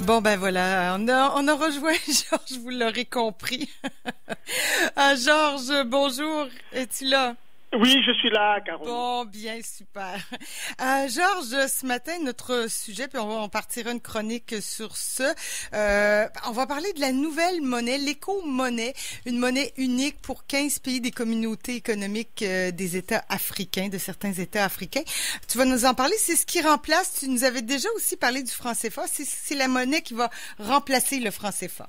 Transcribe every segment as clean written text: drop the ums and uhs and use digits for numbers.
Bon, ben voilà, on a rejoint Georges, vous l'aurez compris. Georges, bonjour, es-tu là? Oui, je suis là, Caro. Bon, bien, super. Georges, ce matin, notre sujet, puis on partira une chronique sur ça. On va parler de la nouvelle monnaie, l'éco-monnaie, une monnaie unique pour 15 pays des communautés économiques des États africains, de certains États africains. Tu vas nous en parler, c'est ce qui remplace, tu nous avais déjà aussi parlé du franc CFA, c'est la monnaie qui va remplacer le franc CFA.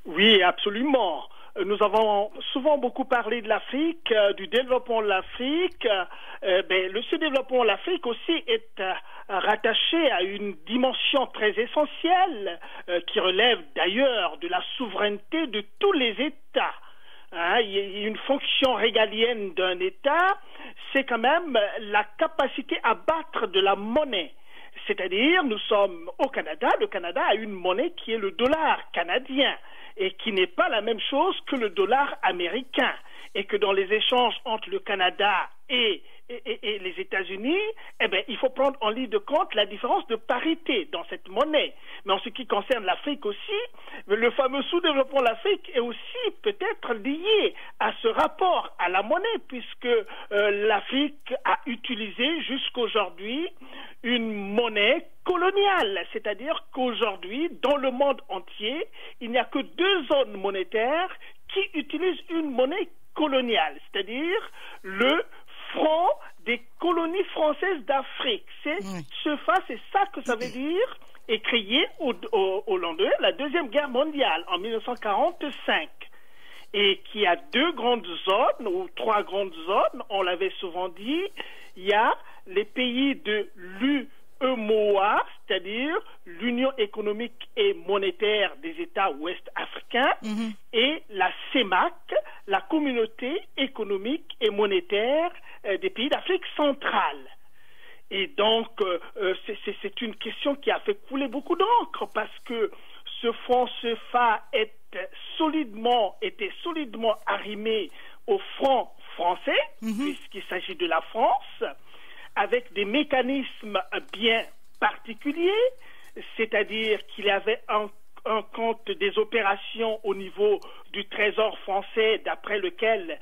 Oui, absolument. Nous avons souvent beaucoup parlé de l'Afrique, du développement de l'Afrique. Ce développement de l'Afrique aussi est rattaché à une dimension très essentielle qui relève d'ailleurs de la souveraineté de tous les États. Il y a une fonction régalienne d'un État, c'est quand même la capacité à battre de la monnaie. C'est-à-dire, nous sommes au Canada, le Canada a une monnaie qui est le dollar canadien et qui n'est pas la même chose que le dollar américain. Et que dans les échanges entre le Canada et les États-Unis, il faut prendre en ligne de compte la différence de parité dans cette monnaie. Mais en ce qui concerne l'Afrique aussi, le fameux sous-développement de l'Afrique est aussi peut-être lié à ce rapport à la monnaie, puisque l'Afrique a utilisé jusqu'aujourd'hui une monnaie coloniale, c'est-à-dire qu'aujourd'hui, dans le monde entier, il n'y a que deux zones monétaires qui utilisent une monnaie coloniale, c'est-à-dire le franc des colonies françaises d'Afrique. C'est ça que ça veut dire, et créé au lendemain de la Deuxième Guerre mondiale, en 1945. Et qui a deux grandes zones, ou trois grandes zones, on l'avait souvent dit. Il y a les pays de l'UEMOA, c'est-à-dire l'Union économique et monétaire des États ouest africains, et la CEMAC, la Communauté économique et monétaire des pays d'Afrique centrale. Et donc, c'est une question qui a fait couler beaucoup d'encre, parce que ce franc CFA était solidement arrimé au franc français, puisqu'il s'agit de la France, avec des mécanismes bien particuliers, c'est-à-dire qu'il y avait un compte des opérations au niveau du Trésor français, d'après lequel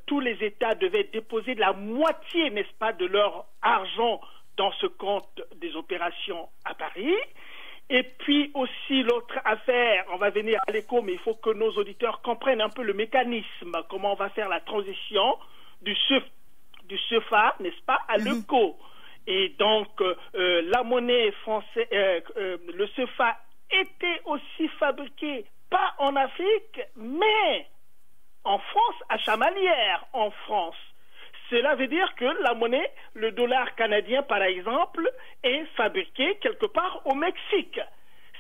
tous les États devaient déposer la moitié, n'est-ce pas, de leur argent dans ce compte des opérations à Paris. Et puis aussi l'autre affaire, on va venir à l'écho, mais il faut que nos auditeurs comprennent un peu le mécanisme, comment on va faire la transition du CFA, n'est-ce pas, à l'eco. Et donc la monnaie française, le CFA était aussi fabriqué pas en Afrique, mais en France, à Chamalières, en France. Cela veut dire que la monnaie, le dollar canadien par exemple, est fabriqué quelque part au Mexique.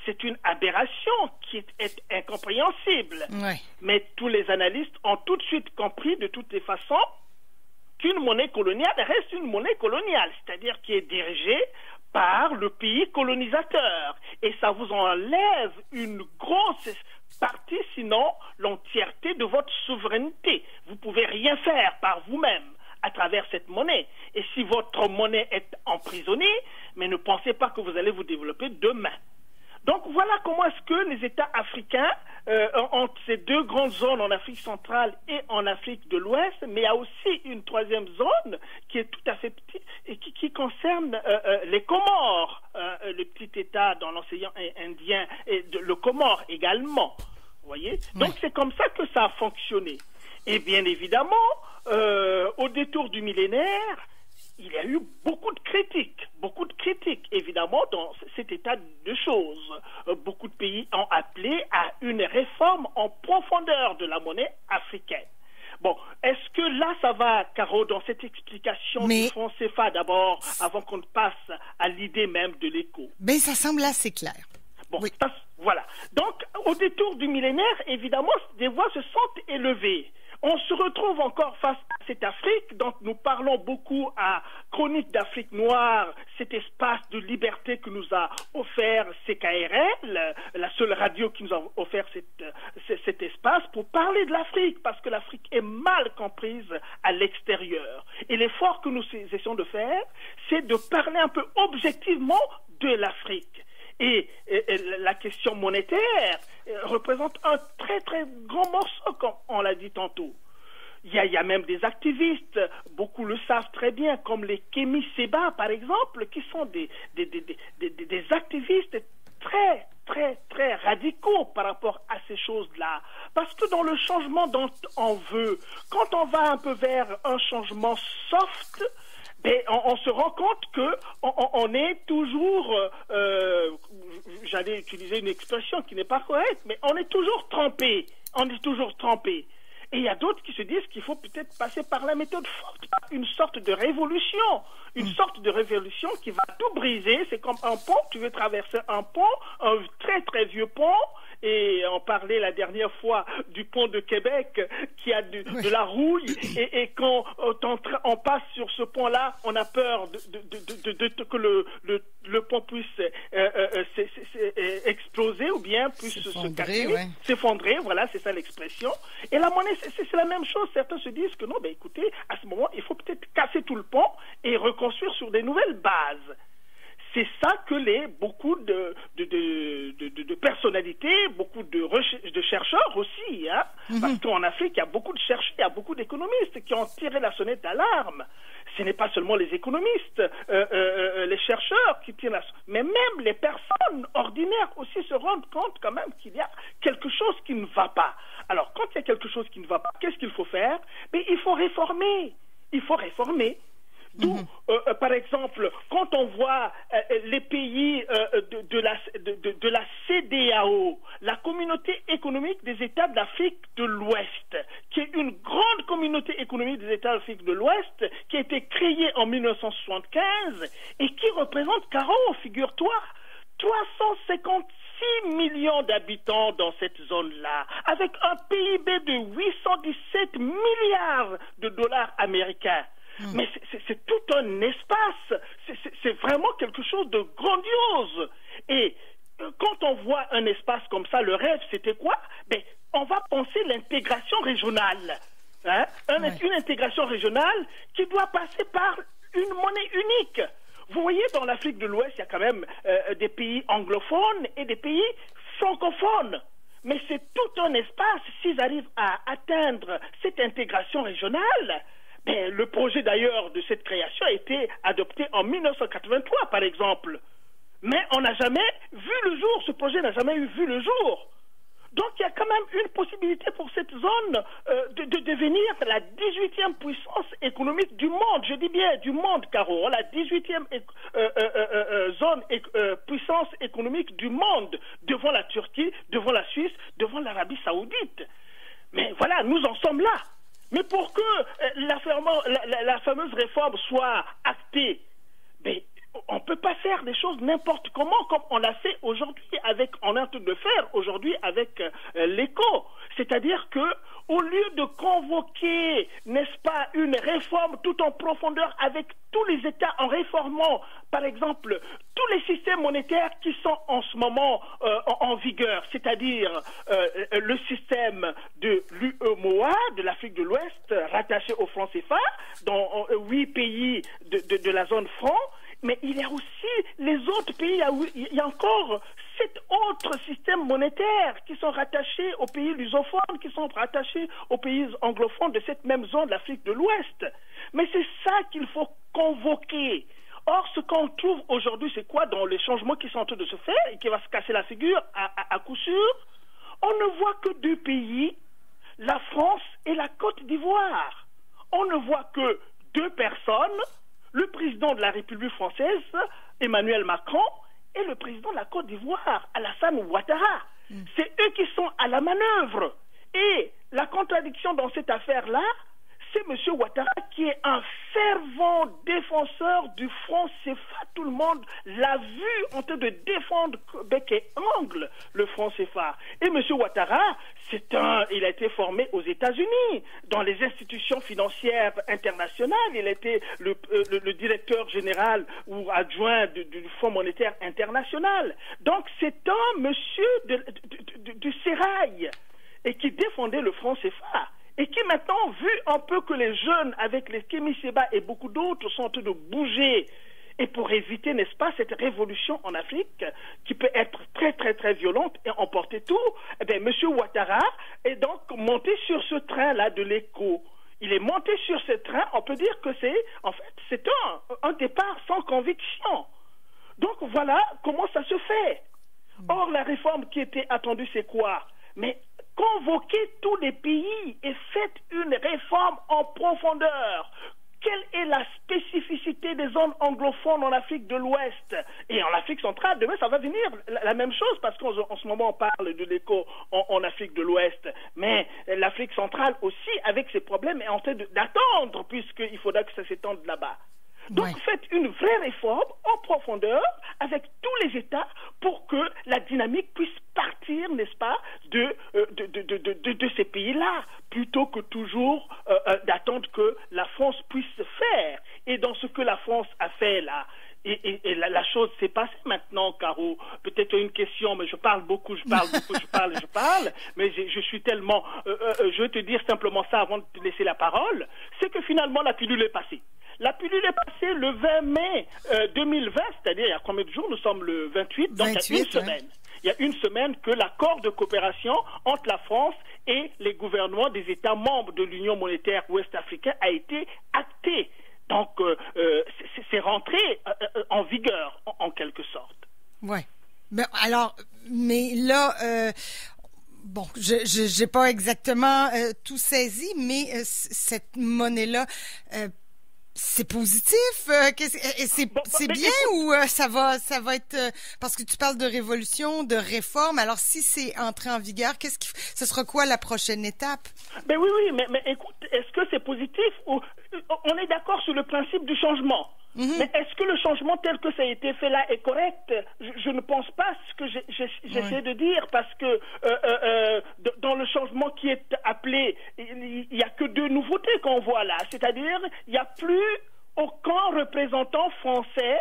C'est une aberration qui est incompréhensible. Ouais. Mais tous les analystes ont tout de suite compris de toutes les façons qu'une monnaie coloniale reste une monnaie coloniale, c'est-à-dire qui est dirigée par le pays colonisateur. Et ça vous enlève une grosse partie, sinon l'entièreté de votre souveraineté. Vous ne pouvez rien faire par vous-même à travers cette monnaie. Et si votre monnaie est emprisonnée, mais ne pensez pas que vous allez vous développer demain. Donc voilà comment est-ce que les États africains, entre ces deux grandes zones en Afrique centrale et en Afrique de l'Ouest, mais il y a aussi une troisième zone qui est tout à fait petite et qui concerne les Comores, le petit État dans l'océan Indien, et le Comore également. Vous voyez ? Donc c'est comme ça que ça a fonctionné. Et bien évidemment, au détour du millénaire, il y a eu beaucoup de critiques, évidemment, dans cet état de choses. Beaucoup de pays ont appelé à une réforme en profondeur de la monnaie africaine. Bon, est-ce que là, ça va, Caro, dans cette explication du franc CFA d'abord, avant qu'on ne passe à l'idée même de l'éco? Ben, ça semble assez clair. Bon, voilà. Donc, au détour du millénaire, évidemment, des voix se sentent élevées. On se retrouve encore face à cette Afrique dont nous parlons beaucoup à Chronique d'Afrique noire, cet espace de liberté que nous a offert CKRL, la seule radio qui nous a offert cet espace pour parler de l'Afrique, parce que l'Afrique est mal comprise à l'extérieur. Et l'effort que nous essayons de faire, c'est de parler un peu objectivement de l'Afrique. Et la question monétaire représente un très très grand morceau, comme on l'a dit tantôt. Il y a même des activistes, beaucoup le savent très bien, comme les Kémy Séba par exemple, qui sont des activistes très très très radicaux par rapport à ces choses-là. Parce que dans le changement dont on veut, quand on va un peu vers un changement soft, on se rend compte que on est toujours, j'allais utiliser une expression qui n'est pas correcte, mais on est toujours trempé. On est toujours trempé. Et il y a d'autres qui se disent qu'il faut peut-être passer par la méthode forte, par une sorte de révolution. Une sorte de révolution qui va tout briser. C'est comme un pont, tu veux traverser un pont, un très très vieux pont. Et on parlait la dernière fois du pont de Québec qui a de la rouille. Et quand on passe sur ce pont-là, on a peur que le pont puisse exploser ou bien puisse se casser, s'effondrer. Voilà, c'est ça l'expression. Et la monnaie, c'est la même chose. Certains se disent que non, écoutez, à ce moment, il faut peut-être casser tout le pont et reconstruire sur des nouvelles bases. C'est ça que beaucoup de personnalités, beaucoup de chercheurs aussi, hein, parce qu'en Afrique, il y a beaucoup de chercheurs, il y a beaucoup d'économistes qui ont tiré la sonnette d'alarme. Ce n'est pas seulement les économistes, les chercheurs qui tirent la sonnette, mais même les personnes ordinaires aussi se rendent compte quand même qu'il y a quelque chose qui ne va pas. Alors, quand il y a quelque chose qui ne va pas, qu'est-ce qu'il faut faire? Il faut réformer. Il faut réformer. D'où, par exemple, quand on voit les pays de la CEDEAO, la communauté économique des États d'Afrique de l'Ouest, qui est une grande communauté économique des États d'Afrique de l'Ouest, qui a été créée en 1975 et qui représente, Caro, figure-toi, 356 millions d'habitants dans cette zone-là, avec un PIB de 817 milliards de dollars américains. Mais c'est tout un espace, c'est vraiment quelque chose de grandiose. Et quand on voit un espace comme ça, le rêve c'était quoi? On va penser l'intégration régionale, hein? Une intégration régionale qui doit passer par une monnaie unique. Vous voyez, dans l'Afrique de l'Ouest, il y a quand même des pays anglophones et des pays francophones. Mais c'est tout un espace. S'ils arrivent à atteindre cette intégration régionale, le projet d'ailleurs de cette création a été adopté en 1983 par exemple. Mais on n'a jamais vu le jour, ce projet n'a jamais vu le jour. Donc il y a quand même une possibilité pour cette zone de devenir la 18e puissance économique du monde. Je dis bien du monde, Caro, la 18e puissance économique du monde, devant la Turquie, devant la Suisse, devant l'Arabie Saoudite. Mais voilà, nous en sommes là. Mais pour que la fameuse réforme soit actée, on ne peut pas faire des choses n'importe comment, comme on l'a fait aujourd'hui on est en train de faire aujourd'hui avec l'ECO. C'est-à-dire que, au lieu de convoquer, n'est-ce pas, une réforme tout en profondeur avec tous les États en réformant, par exemple, tous les systèmes monétaires qui sont en ce moment en vigueur, c'est-à-dire le système de l'UEMOA, de l'Afrique de l'Ouest, rattaché au franc CFA, dans 8 pays de la zone franc. Mais il y a aussi les autres pays, il y a encore 7 autres systèmes monétaires qui sont rattachés aux pays lusophones, qui sont rattachés aux pays anglophones de cette même zone de l'Afrique de l'Ouest. Mais c'est ça qu'il faut convoquer. Or, ce qu'on trouve aujourd'hui, c'est quoi dans les changements qui sont en train de se faire et qui va se casser la figure à coup sûr? On ne voit que 2 pays, la France et la Côte d'Ivoire. On ne voit que 2 personnes, le président de la République française, Emmanuel Macron, et le président de la Côte d'Ivoire, Alassane Ouattara. C'est eux qui sont à la manœuvre. Et la contradiction dans cette affaire-là, c'est M. Ouattara qui est un fervent défenseur du franc CFA. Tout le monde l'a vu en train de défendre bec et ongle le franc CFA. Et M. Ouattara, il a été formé aux États-Unis, dans les institutions financières internationales. Il a été le directeur général ou adjoint du Fonds monétaire international. Donc c'est un monsieur du sérail et qui défendait le franc CFA. Et qui maintenant, vu un peu que les jeunes, avec les Kémy Séba et beaucoup d'autres, sont en train de bouger et pour éviter, n'est-ce pas, cette révolution en Afrique qui peut être très, très, très violente et emporter tout, eh bien, M. Ouattara est donc monté sur ce train-là de l'écho. Il est monté sur ce train, on peut dire que c'est un départ sans conviction. Donc voilà comment ça se fait. Or, la réforme qui était attendue, c'est quoi? Mais convoquez tous les pays et faites une réforme en profondeur. Quelle est la spécificité des zones anglophones en Afrique de l'Ouest et en Afrique centrale? Demain, ça va venir la même chose parce qu'en ce moment, on parle de l'écho en Afrique de l'Ouest. Mais l'Afrique centrale aussi, avec ses problèmes, est en train d'attendre puisqu'il faudra que ça s'étende là-bas. Donc, faites une vraie réforme en profondeur avec tous les États pour que la dynamique puisse partir, n'est-ce pas, de ces pays-là, plutôt que toujours d'attendre que la France puisse se faire. Et dans ce que la France a fait là, et la chose s'est passée maintenant, Caro. Peut-être une question, mais je parle beaucoup, je parle, mais je suis tellement... je vais te dire simplement ça avant de te laisser la parole, c'est que finalement la pilule est passée. La pilule est passée le 20 mai 2020, c'est-à-dire il y a combien de jours? Nous sommes le 28, donc 28, il y a une semaine. Il y a une semaine que l'accord de coopération entre la France et les gouvernements des États membres de l'Union monétaire ouest-africaine a été acté. Donc, c'est rentré en vigueur, en quelque sorte. Oui. Alors, mais là... Bon, je n'ai pas exactement tout saisi, mais cette monnaie-là... c'est positif, c'est bien ou ça va être parce que tu parles de révolution, de réforme. Alors si c'est entré en vigueur, ce sera quoi la prochaine étape? Ben oui, mais écoute, est-ce que c'est positif ou on est d'accord sur le principe du changement? Mais est-ce que le changement tel que ça a été fait là est correct? Je ne pense pas ce que j'essaie de dire parce que dans le changement qui est appelé, il n'y a que deux nouveautés qu'on voit là. C'est-à-dire, il n'y a plus aucun représentant français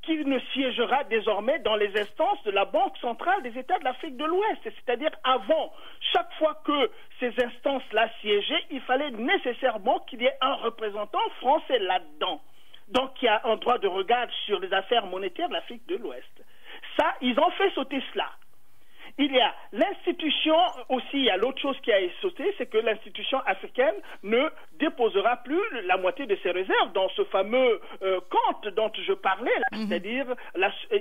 qui ne siégera désormais dans les instances de la Banque centrale des États de l'Afrique de l'Ouest. C'est-à-dire, avant, chaque fois que ces instances-là siégeaient, il fallait nécessairement qu'il y ait un représentant français là-dedans. Donc, il y a un droit de regard sur les affaires monétaires de l'Afrique de l'Ouest. Ça, ils ont fait sauter cela. Il y a l'institution aussi, il y a l'autre chose qui a sauté, c'est que l'institution africaine ne déposera plus la moitié de ses réserves dans ce fameux compte dont je parlais, là. C'est-à-dire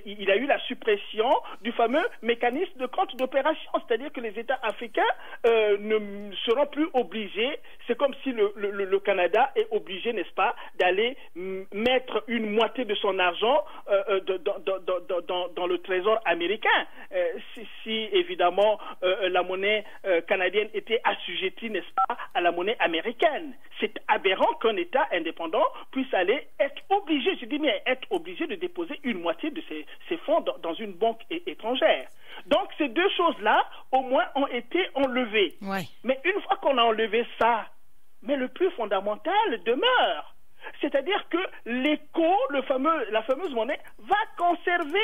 il y a eu la suppression du fameux mécanisme de compte d'opération, c'est-à-dire que les États africains ne seront plus obligés, c'est comme si le Canada est obligé, n'est-ce pas, d'aller mettre une moitié de son argent dans le trésor américain. Si évidemment la monnaie canadienne était assujettie, n'est-ce pas, à la monnaie américaine. C'est aberrant qu'un État indépendant puisse aller être obligé, je dis bien être obligé de déposer une moitié de ses fonds dans une banque étrangère. Donc ces deux choses-là, au moins, ont été enlevées. Ouais. Mais une fois qu'on a enlevé ça, mais le plus fondamental demeure. C'est-à-dire que l'écho, la fameuse monnaie, va conserver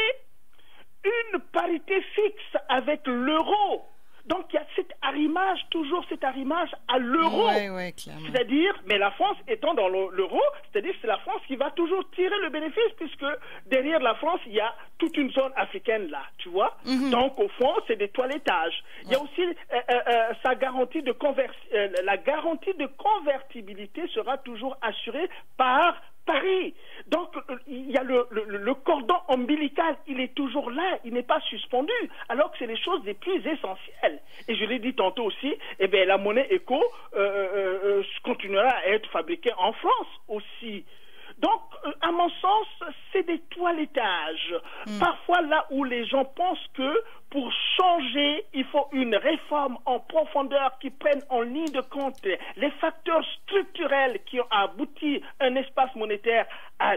une parité fixe avec l'euro. Donc il y a toujours cet arrimage à l'euro. Ouais, c'est-à-dire, mais la France étant dans l'euro, c'est-à-dire que c'est la France qui va toujours tirer le bénéfice puisque derrière la France, il y a toute une zone africaine là, tu vois. Donc au fond, c'est des toilettages. Il y a aussi la garantie de convertibilité sera toujours assurée par Paris. Donc, il y a le cordon ombilical, il est toujours là, il n'est pas suspendu, alors que c'est les choses les plus essentielles. Et je l'ai dit tantôt aussi, la monnaie éco continuera à être fabriquée en France aussi. Donc, à mon sens, c'est des toilettages. Parfois, là où les gens pensent que pour changer, il faut une réforme en profondeur qui prenne en ligne de compte les facteurs structurels qui ont abouti un espace monétaire à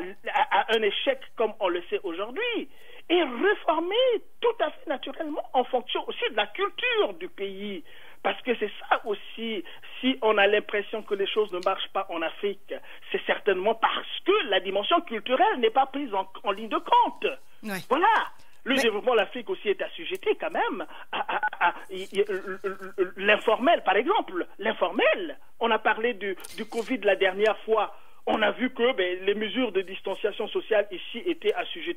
un échec comme on le sait aujourd'hui. Et réformer tout à fait naturellement en fonction aussi de la culture du pays. Parce que c'est ça aussi, si on a l'impression que les choses ne marchent pas en Afrique, c'est certainement parce que la dimension culturelle n'est pas prise en ligne de compte. Ouais. Voilà. Le développement de l'Afrique aussi est assujetti quand même à l'informel, par exemple. L'informel, on a parlé du Covid la dernière fois. On a vu que les mesures de distanciation sociale ici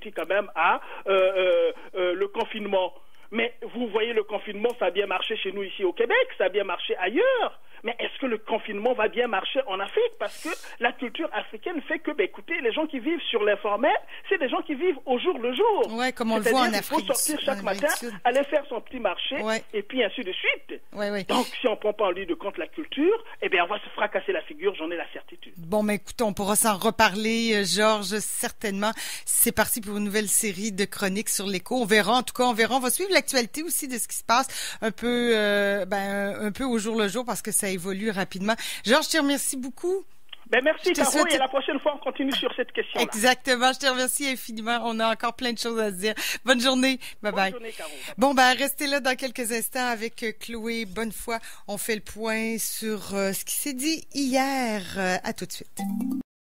abouti quand même à le confinement. Mais vous voyez, le confinement, ça a bien marché chez nous ici au Québec, ça a bien marché ailleurs. Mais est-ce que le confinement va bien marcher en Afrique? Parce que la culture africaine fait que, écoutez, les gens qui vivent sur l'informel, c'est des gens qui vivent au jour le jour. Ouais, comme on le voit en Afrique. Il faut sortir chaque matin, aller faire son petit marché, et puis ainsi de suite. Donc, si on ne prend pas en ligne de compte la culture, eh bien, on va se fracasser la figure, j'en ai la certitude. Bon, mais écoutez, on pourra s'en reparler, Georges, certainement. C'est parti pour une nouvelle série de chroniques sur l'écho. On verra, en tout cas, on va suivre l'actualité aussi de ce qui se passe un peu au jour le jour parce que ça évolue rapidement. Georges, je te remercie beaucoup. Merci, Caro, et la prochaine fois, on continue sur cette question-là. Exactement, je te remercie infiniment. On a encore plein de choses à se dire. Bonne journée. Bye-bye. Bonne journée, Caro. Bon, restez là dans quelques instants avec Chloé Bonnefoy. On fait le point sur ce qui s'est dit hier. À tout de suite.